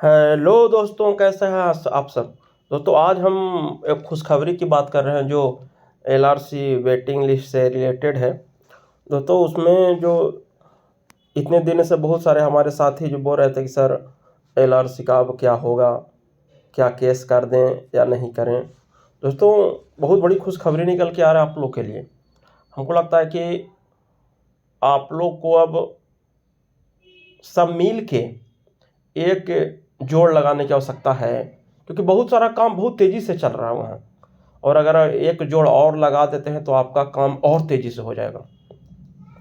Hello दोस्तों, कैसे हैं आप सब। दोस्तों, आज हम एक खुशखबरी की बात कर रहे हैं जो एलआरसी वेटिंग लिस्ट से रिलेटेड है। दोस्तों, उसमें जो इतने दिन से बहुत सारे हमारे साथी जो बोल रहे थे कि सर एलआरसी का अब क्या होगा, क्या केस कर दें या नहीं करें। दोस्तों, बहुत बड़ी खुशखबरी निकल के आ रहा है आप लोग के लिए। हमको लगता है कि आप लोग को अब सब मिल के एक जोड़ लगाने की आवश्यकता है, क्योंकि बहुत सारा काम बहुत तेज़ी से चल रहा है वहाँ। और अगर एक जोड़ और लगा देते हैं तो आपका काम और तेज़ी से हो जाएगा।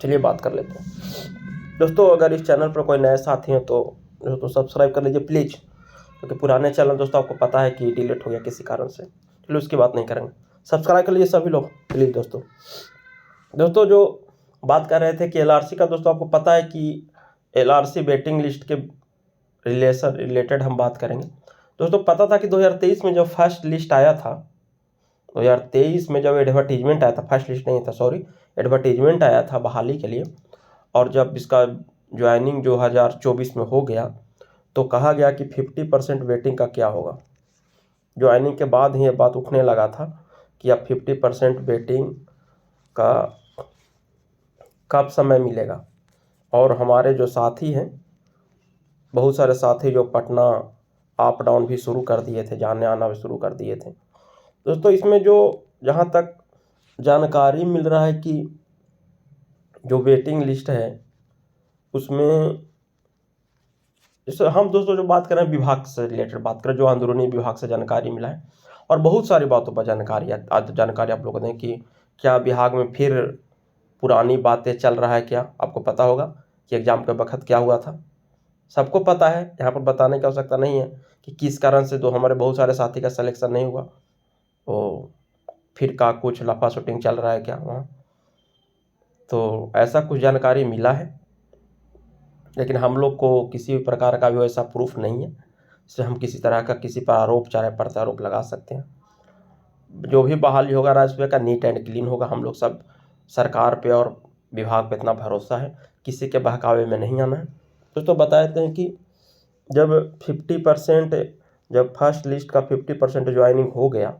चलिए बात कर लेते हैं। दोस्तों, अगर इस चैनल पर कोई नए साथी हैं तो दोस्तों सब्सक्राइब कर लीजिए प्लीज़, क्योंकि पुराने चैनल दोस्तों आपको पता है कि डिलीट हो गया किसी कारण से। चलिए उसकी बात नहीं करेंगे, सब्सक्राइब कर लीजिए सभी लोग प्लीज़। दोस्तों जो बात कर रहे थे कि एलआरसी का, दोस्तों आपको पता है कि एलआरसी वेटिंग लिस्ट के रिलेटेड हम बात करेंगे। दोस्तों, पता था कि 2023 में जब फर्स्ट लिस्ट आया था, 2023 में जब एडवर्टीजमेंट आया था, फर्स्ट लिस्ट नहीं था सॉरी, एडवर्टीजमेंट आया था बहाली के लिए, और जब इसका ज्वाइनिंग 2024 में हो गया तो कहा गया कि 50% वेटिंग का क्या होगा। ज्वाइनिंग के बाद ही ये बात उठने लगा था कि अब 50% वेटिंग का कब समय मिलेगा। और हमारे जो साथी हैं, बहुत सारे साथी जो पटना अप डाउन भी शुरू कर दिए थे, जाने आना भी शुरू कर दिए थे। दोस्तों, इसमें जो जहाँ तक जानकारी मिल रहा है कि जो वेटिंग लिस्ट है उसमें, जैसे हम दोस्तों जो बात करें विभाग से रिलेटेड बात करें, जो अंदरूनी विभाग से जानकारी मिला है, और बहुत सारी बातों पर जानकारी आप लोगों को दें कि क्या विभाग में फिर पुरानी बातें चल रहा है। क्या आपको पता होगा कि एग्ज़ाम के वक्त क्या हुआ था, सबको पता है, यहाँ पर बताने की आवश्यकता नहीं है कि किस कारण से तो हमारे बहुत सारे साथी का सिलेक्शन नहीं हुआ। तो फिर का कुछ लफा शूटिंग चल रहा है क्या वहाँ, तो ऐसा कुछ जानकारी मिला है, लेकिन हम लोग को किसी भी प्रकार का भी वैसा प्रूफ नहीं है जिससे हम किसी तरह का किसी पर आरोप चाहे प्रत्यारोप लगा सकते हैं। जो भी बहाली होगा राज्य का नीट एंड क्लीन होगा। हम लोग सब सरकार पे और विभाग पे इतना भरोसा है, किसी के बहकावे में नहीं आना है। दोस्तों, बता देते हैं कि जब 50% जब फर्स्ट लिस्ट का 50% ज्वाइनिंग हो गया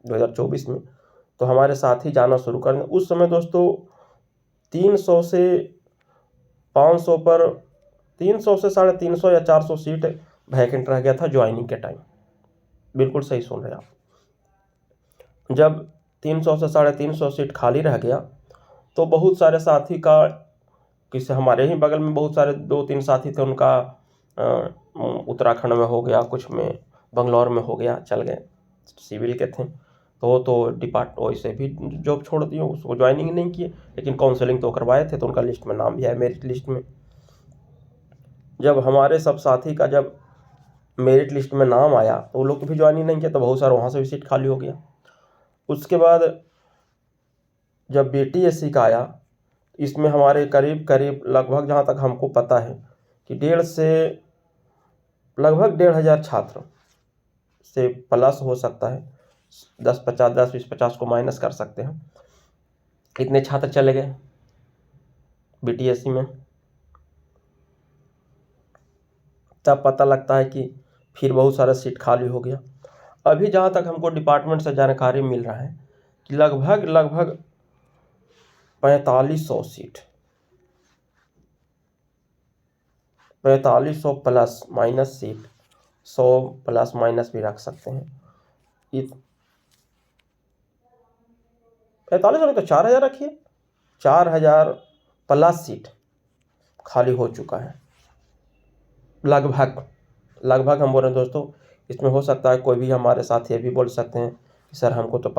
2024 में, तो हमारे साथी जाना शुरू कर दें। उस समय दोस्तों 300 से 500 पर 300 से 350 या 400 सीट वैकेंट रह गया था ज्वाइनिंग के टाइम। बिल्कुल सही सुन रहे हैं आप। जब 300 से 350 सीट खाली रह गया तो बहुत सारे साथी का, किसी हमारे ही बगल में बहुत सारे 2-3 साथी थे, उनका उत्तराखंड में हो गया, कुछ में बंगलौर में हो गया, चल गए, सिविल के थे। तो वो तो वैसे भी जॉब छोड़ दिए, उसको ज्वाइनिंग नहीं किए, लेकिन काउंसलिंग तो करवाए थे, तो उनका लिस्ट में नाम भी है मेरिट लिस्ट में। जब हमारे सब साथी का जब मेरिट लिस्ट में नाम आया तो वो लोग भी ज्वाइनिंग नहीं किया, तो बहुत सारा वहाँ से भी सीट खाली हो गया। उसके बाद जब BTSC का आया, इसमें हमारे करीब करीब लगभग, जहाँ तक हमको पता है कि 1,500 छात्र से प्लस हो सकता है, 10-20-50 को माइनस कर सकते हैं, इतने छात्र चले गए BTSC में। तब पता लगता है कि फिर बहुत सारा सीट खाली हो गया। अभी जहाँ तक हमको डिपार्टमेंट से जानकारी मिल रहा है कि लगभग 4500 seat, 4500 plus minus seat, 100 plus minus भी रख सकते हैं। 4500 नहीं तो 4000 रखिए, 4000 प्लस सीट खाली हो चुका है लगभग हम बोल रहे हैं। दोस्तों, इसमें हो सकता है कोई भी हमारे साथ ये भी बोल सकते हैं कि सर हमको तो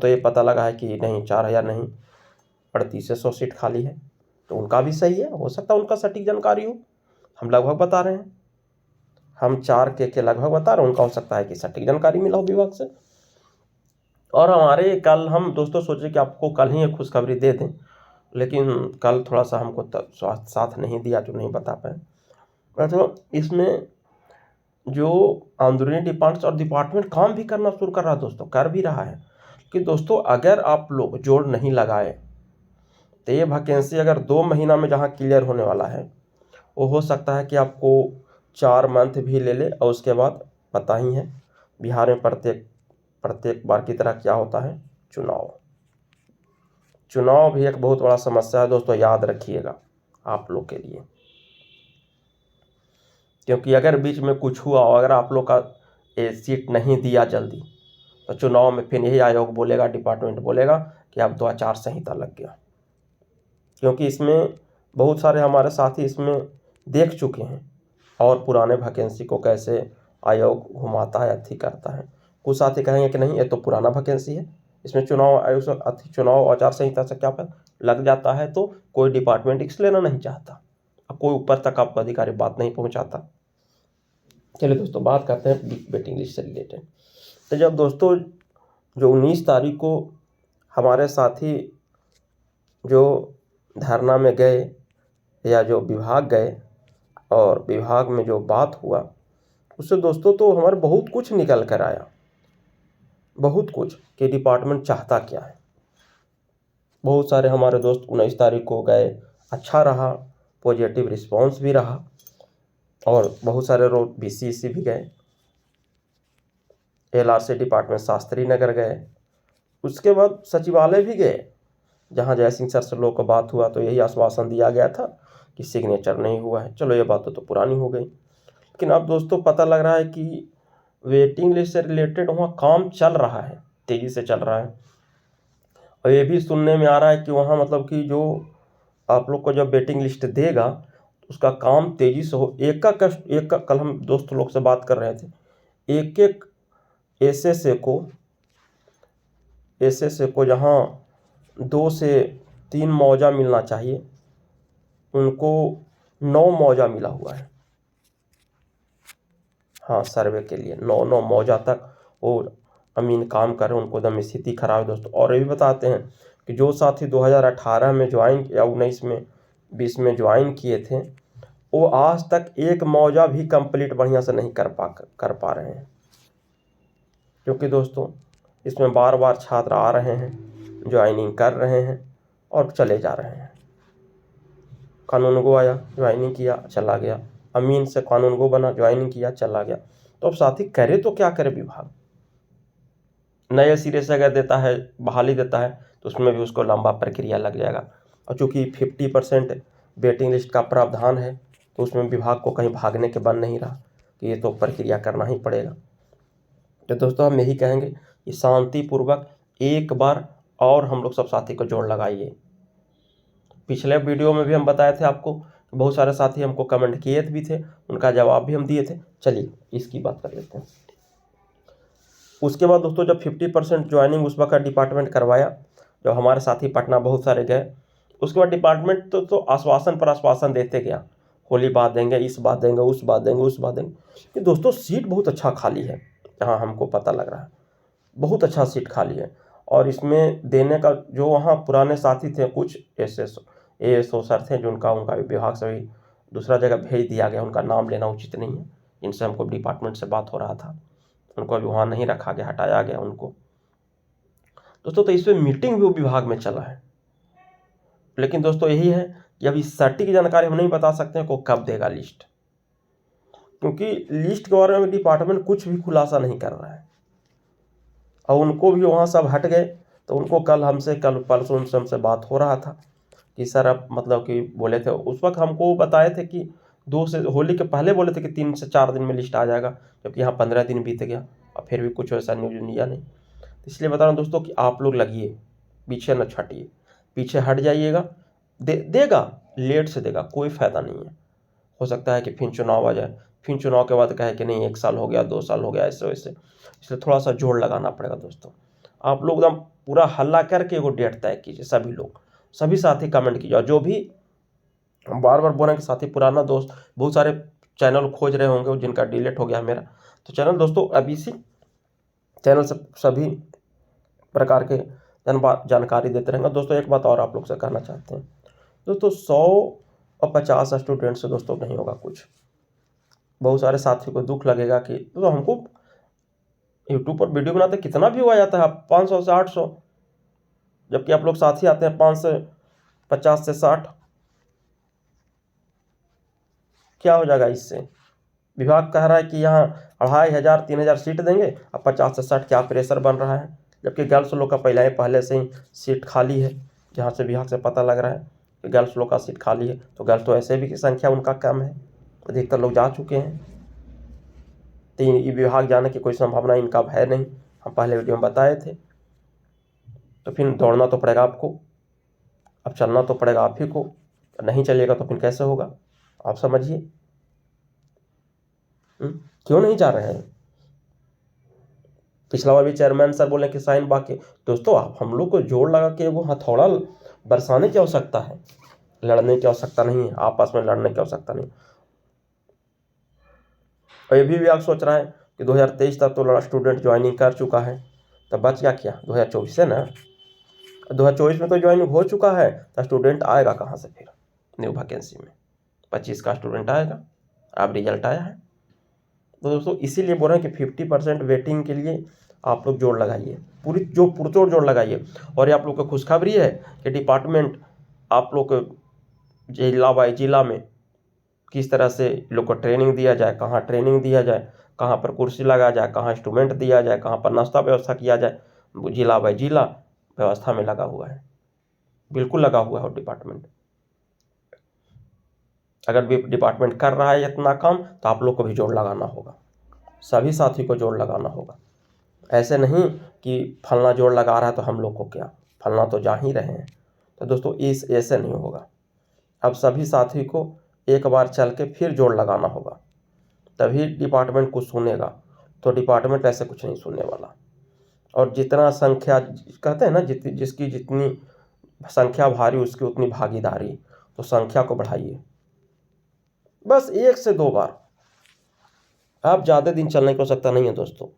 ये पता लगा है कि नहीं, 4000 नहीं, 3800 सीट खाली है। तो उनका भी सही है, हो सकता है उनका सटीक जानकारी हो। हम लगभग बता रहे हैं, हम 4 के लगभग बता रहे हैं, उनका हो सकता है कि सटीक जानकारी मिला हो विभाग से। और हमारे कल हम दोस्तों सोचे कि आपको कल ही एक खुशखबरी दे दें, लेकिन कल थोड़ा सा हमको स्वास्थ्य साथ नहीं दिया, जो नहीं बता पाए। तो इसमें जो अंदरूनी डिपार्टमेंट काम भी करना शुरू कर रहा है दोस्तों, कर भी रहा है कि दोस्तों अगर आप लोग जोड़ नहीं लगाए तो ये वैकेंसी अगर 2 महीना में जहाँ क्लियर होने वाला है, वो हो सकता है कि आपको 4 मंथ भी ले ले, और उसके बाद पता ही है बिहार में प्रत्येक बार की तरह क्या होता है, चुनाव भी एक बहुत बड़ा समस्या है दोस्तों, याद रखिएगा आप लोग के लिए। क्योंकि अगर बीच में कुछ हुआ, अगर आप लोग का सीट नहीं दिया जल्दी, तो चुनाव में फिर यही आयोग बोलेगा, डिपार्टमेंट बोलेगा कि अब तो आचार संहिता लग गया। क्योंकि इसमें बहुत सारे हमारे साथी इसमें देख चुके हैं, और पुराने वैकेंसी को कैसे आयोग घुमाता है, अथी करता है। कुछ साथी कहेंगे कि नहीं, ये तो पुराना वैकेंसी है, इसमें चुनाव आयोग से चुनाव आचार संहिता से क्या पता लग जाता है, तो कोई डिपार्टमेंट रिस्क लेना नहीं चाहता, कोई ऊपर तक आपका अधिकारी बात नहीं पहुंचाता। चलिए दोस्तों, बात करते हैं वेटिंग लिस्ट से रिलेटेड। तो जब दोस्तों जो 19 तारीख को हमारे साथी जो धरना में गए, या जो विभाग गए, और विभाग में जो बात हुआ, उससे दोस्तों तो हमारे बहुत कुछ निकल कर आया, बहुत कुछ कि डिपार्टमेंट चाहता क्या है। बहुत सारे हमारे दोस्त 19 तारीख को गए, अच्छा रहा, पॉजिटिव रिस्पांस भी रहा, और बहुत सारे लोग BCC भी गए, LRC डिपार्टमेंट शास्त्री नगर गए, उसके बाद सचिवालय भी गए, जहां जयसिंह सर से लोग का बात हुआ तो यही आश्वासन दिया गया था कि सिग्नेचर नहीं हुआ है। चलो ये बात तो पुरानी हो गई, लेकिन अब दोस्तों पता लग रहा है कि वेटिंग लिस्ट से रिलेटेड वहाँ काम चल रहा है, तेज़ी से चल रहा है। और ये भी सुनने में आ रहा है कि वहाँ मतलब कि जो आप लोग को जब वेटिंग लिस्ट देगा, उसका काम तेज़ी से हो। एक का कल हम दोस्त लोग से बात कर रहे थे, एक एसएसए को जहाँ 2 से 3 मौजा मिलना चाहिए, उनको 9 मौजा मिला हुआ है। हाँ, सर्वे के लिए 9 मौजा तक और अमीन काम कर रहे हैं, उनको एकदम स्थिति खराब है दोस्तों। और ये भी बताते हैं कि जो साथी 2018 में ज्वाइन या 19 में 20 में ज्वाइन किए थे, वो आज तक एक मौजा भी कंप्लीट बढ़िया से नहीं कर पा रहे हैं। क्योंकि दोस्तों इसमें बार बार छात्र आ रहे हैं, ज्वाइनिंग कर रहे हैं और चले जा रहे हैं। कानून गो आया, ज्वाइनिंग किया, चला गया, अमीन से कानून गो बना, ज्वाइनिंग किया, चला गया। तो अब साथी करे तो क्या करे विभाग? नए सिरे से अगर देता है, बहाली देता है, तो उसमें भी उसको लंबा प्रक्रिया लग जाएगा। और चूँकि 50% वेटिंग लिस्ट का प्रावधान है, तो उसमें विभाग को कहीं भागने के बन नहीं रहा कि ये तो प्रक्रिया करना ही पड़ेगा। तो दोस्तों हम यही कहेंगे कि शांतिपूर्वक एक बार और हम लोग सब साथी को जोड़ लगाइए। पिछले वीडियो में भी हम बताए थे आपको, बहुत सारे साथी हमको कमेंट किए भी थे, उनका जवाब भी हम दिए थे। चलिए इसकी बात कर लेते हैं। उसके बाद दोस्तों जब 50% ज्वाइनिंग उस वक्त डिपार्टमेंट करवाया, जब हमारे साथी पटना बहुत सारे गए, उसके बाद डिपार्टमेंट तो आश्वासन पर आश्वासन देते गया, होली बात देंगे, इस बात देंगे, उस बात देंगे, उस बात देंगे। कि दोस्तों सीट बहुत अच्छा खाली है, जहाँ हमको पता लग रहा है बहुत अच्छा सीट खाली है। और इसमें देने का जो वहाँ पुराने साथी थे, कुछ ASO सर थे, जो उनका विभाग से भी दूसरा जगह भेज दिया गया, उनका नाम लेना उचित नहीं है, इनसे हमको डिपार्टमेंट से बात हो रहा था, उनको अभी वहाँ नहीं रखा गया, हटाया गया उनको। दोस्तों तो इसमें मीटिंग भी विभाग में चला है, लेकिन दोस्तों यही है कि अभी सटीक जानकारी हम नहीं बता सकते हैं को कब देगा लिस्ट, क्योंकि लिस्ट के बारे में डिपार्टमेंट कुछ भी खुलासा नहीं कर रहा है। और उनको भी वहाँ सब हट गए, तो उनको कल परसों उनसे हमसे बात हो रहा था कि सर अब मतलब कि बोले थे उस वक्त हमको बताए थे कि 2 से होली के पहले बोले थे कि 3 से 4 दिन में लिस्ट आ जाएगा, जबकि यहाँ 15 दिन बीत गया और फिर भी कुछ ऐसा न्यूज लिया नहीं। इसलिए बता रहा हूँ दोस्तों कि आप लोग लगिए, पीछे न छटिए, पीछे हट जाइएगा। देगा, लेट से देगा, कोई फ़ायदा नहीं है। हो सकता है कि फिर चुनाव आ जाए, फिर चुनाव के बाद कहे कि नहीं 1 साल हो गया, 2 साल हो गया, ऐसे वैसे। इसलिए थोड़ा सा जोड़ लगाना पड़ेगा दोस्तों। आप लोग एकदम पूरा हल्ला करके वो डेट तय कीजिए, सभी लोग, सभी साथी कमेंट कीजिए। और जो भी बार बार बोल रहे हैं कि साथी पुराना दोस्त, बहुत सारे चैनल खोज रहे होंगे जिनका डिलीट हो गया मेरा, तो चैनल दोस्तों अब इसी चैनल से सभी प्रकार के जानकारी देते रहेंगे। दोस्तों एक बात और आप लोग से कहना चाहते हैं दोस्तों, 100 और 50 स्टूडेंट से दोस्तों नहीं होगा कुछ। बहुत सारे साथियों को दुख लगेगा कि तो हमको यूट्यूब पर वीडियो बनाते कितना व्यू आ जाता है, 500 से 800, जबकि आप लोग साथी आते हैं 5 से 50 से 60। क्या हो जाएगा इससे? विभाग कह रहा है कि यहाँ 2500 3000 सीट देंगे, अब 50 से 60 क्या प्रेशर बन रहा है, जबकि गर्ल्स लोग का पहले से ही सीट खाली है। जहाँ से विभाग से पता लग रहा है कि गर्ल्स लोग का सीट खाली है, तो गर्ल्स तो ऐसे भी की संख्या उनका कम है, अधिकतर लोग जा चुके हैं, तो ये विभाग जाने की कोई संभावना इनका है नहीं, हम पहले वीडियो में बताए थे। तो फिर दौड़ना तो पड़ेगा आपको, अब चलना तो पड़ेगा आप ही को, नहीं चलिएगा तो फिर कैसे होगा, आप समझिए। क्यों नहीं जा रहे हैं? पिछला बार भी चेयरमैन सर बोले कि साइन बाकी। दोस्तों आप हम लोग को जोर लगा के वो हथौड़ा बरसाने की आवश्यकता है, लड़ने की आवश्यकता नहीं है, आपस में लड़ने की आवश्यकता नहीं। और ये भी आप सोच रहा है कि 2023 तक तो स्टूडेंट ज्वाइनिंग कर चुका है, तब बच गया क्या 2024 से ना? 2024 में तो ज्वाइनिंग हो चुका है, तो स्टूडेंट आएगा कहाँ से फिर न्यू वैकेंसी में? 25 का स्टूडेंट आएगा, अब रिजल्ट आया है। तो दोस्तों इसीलिए बोल रहे हैं कि 50% वेटिंग के लिए आप लोग जोड़ लगाइए, पूरी जो पुरजोर जोड़ लगाइए। और ये आप लोग को खुशखबरी है कि डिपार्टमेंट आप लोग जिला बाई जिला में किस तरह से लोग को ट्रेनिंग दिया जाए, कहाँ ट्रेनिंग दिया जाए, कहाँ पर कुर्सी लगाया जाए, कहाँ इंस्ट्रूमेंट दिया जाए, कहाँ पर नाश्ता व्यवस्था किया जाए, जिला बाई जिला व्यवस्था में लगा हुआ है, बिल्कुल लगा हुआ है डिपार्टमेंट। अगर डिपार्टमेंट कर रहा है इतना काम, तो आप लोग को भी जोड़ लगाना होगा, सभी साथी को जोड़ लगाना होगा। ऐसे नहीं कि फलना जोड़ लगा रहा है तो हम लोग को क्या, फलना तो जा ही रहे हैं। तो दोस्तों इस ऐसे नहीं होगा, अब सभी साथी को एक बार चल के फिर जोड़ लगाना होगा, तभी डिपार्टमेंट कुछ सुनेगा। तो डिपार्टमेंट ऐसे कुछ नहीं सुनने वाला। और जितना संख्या कहते हैं ना, जिसकी जितनी संख्या भारी उसकी उतनी भागीदारी, तो संख्या को बढ़ाइए, बस 1 से 2 बार, आप ज़्यादा दिन चलने की आवश्यकता नहीं है दोस्तों।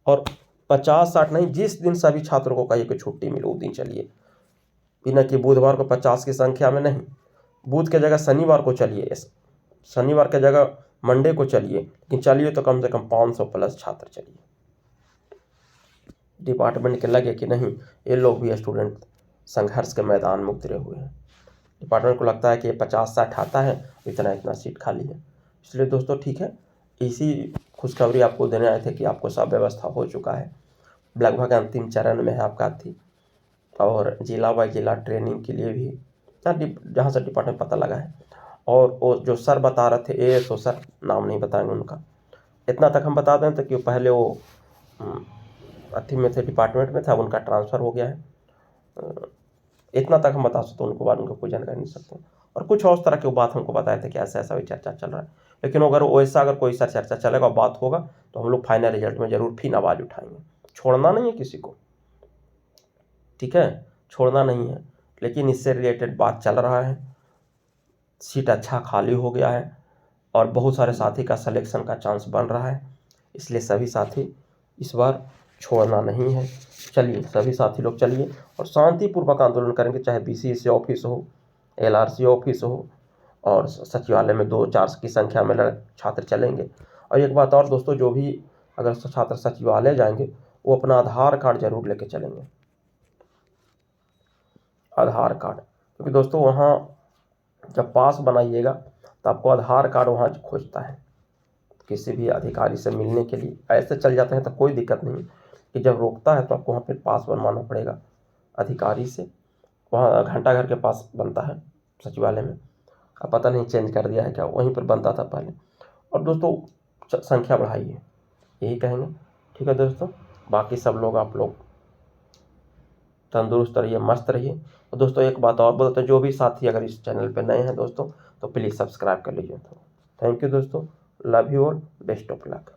और 50-60 नहीं, जिस दिन सभी छात्रों को कहिए कि छुट्टी मिले उस दिन चलिए, बिना कि बुधवार को 50 की संख्या में नहीं, बुध के जगह शनिवार को चलिए, शनिवार के जगह मंडे को चलिए, लेकिन चलिए तो कम से कम 500 प्लस छात्र चलिए। डिपार्टमेंट के लगे कि नहीं ये लोग भी स्टूडेंट संघर्ष के मैदान में उतरे हुए हैं, डिपार्टमेंट को लगता है कि 50-60 आता है, इतना सीट खाली है। इसलिए दोस्तों ठीक है, इसी खुशखबरी आपको देने आए थे कि आपको सब व्यवस्था हो चुका है, लगभग अंतिम चरण में है आपका थी। और जिला बाई जिला ट्रेनिंग के लिए भी जहाँ से डिपार्टमेंट पता लगा है। और वो जो सर बता रहे थे ASO सर, नाम नहीं बताएंगे उनका, इतना तक हम बता दें तो कि पहले वो अथी में थे, डिपार्टमेंट में था, उनका ट्रांसफ़र हो गया है, इतना तक हम बता सकते हैं। उनको बाद उनको कोई जानकारी नहीं सकते। और कुछ और तरह की बात हमको बताए थे कि ऐसा ऐसा भी चर्चा चल रहा है, लेकिन अगर वैसा अगर कोई सा चर्चा चलेगा बात होगा तो हम लोग फाइनल रिजल्ट में ज़रूर फिर आवाज़ उठाएंगे। छोड़ना नहीं है किसी को, ठीक है, छोड़ना नहीं है। लेकिन इससे रिलेटेड बात चल रहा है, सीट अच्छा खाली हो गया है और बहुत सारे साथी का सिलेक्शन का चांस बन रहा है, इसलिए सभी साथी इस बार छोड़ना नहीं है। चलिए सभी साथी लोग चलिए और शांतिपूर्वक आंदोलन करेंगे, चाहे BCEC ऑफिस हो, LRC ऑफिस हो, और सचिवालय में 2-4 की संख्या में छात्र चलेंगे। और एक बात और दोस्तों, जो भी अगर छात्र सचिवालय जाएंगे वो अपना आधार कार्ड जरूर लेके चलेंगे, आधार कार्ड, क्योंकि दोस्तों वहाँ जब पास बनाइएगा तो आपको आधार कार्ड वहाँ खोजता है किसी भी अधिकारी से मिलने के लिए। ऐसे चल जाते हैं तो कोई दिक्कत नहीं, कि जब रोकता है तो आपको वहाँ पे पास बनवाना पड़ेगा अधिकारी से, वहाँ घंटा घर के पास बनता है सचिवालय में, अब पता नहीं चेंज कर दिया है क्या, वहीं पर बनता था पहले। और दोस्तों संख्या बढ़ाइए, यही कहेंगे। ठीक है दोस्तों, बाकी सब लोग आप लोग तंदुरुस्त रहिए, मस्त रहिए। और दोस्तों एक बात और बोलते हैं, जो भी साथी अगर इस चैनल पे नए हैं दोस्तों तो प्लीज़ सब्सक्राइब कर लीजिए। तो थैंक यू दोस्तों, love you all, best of luck.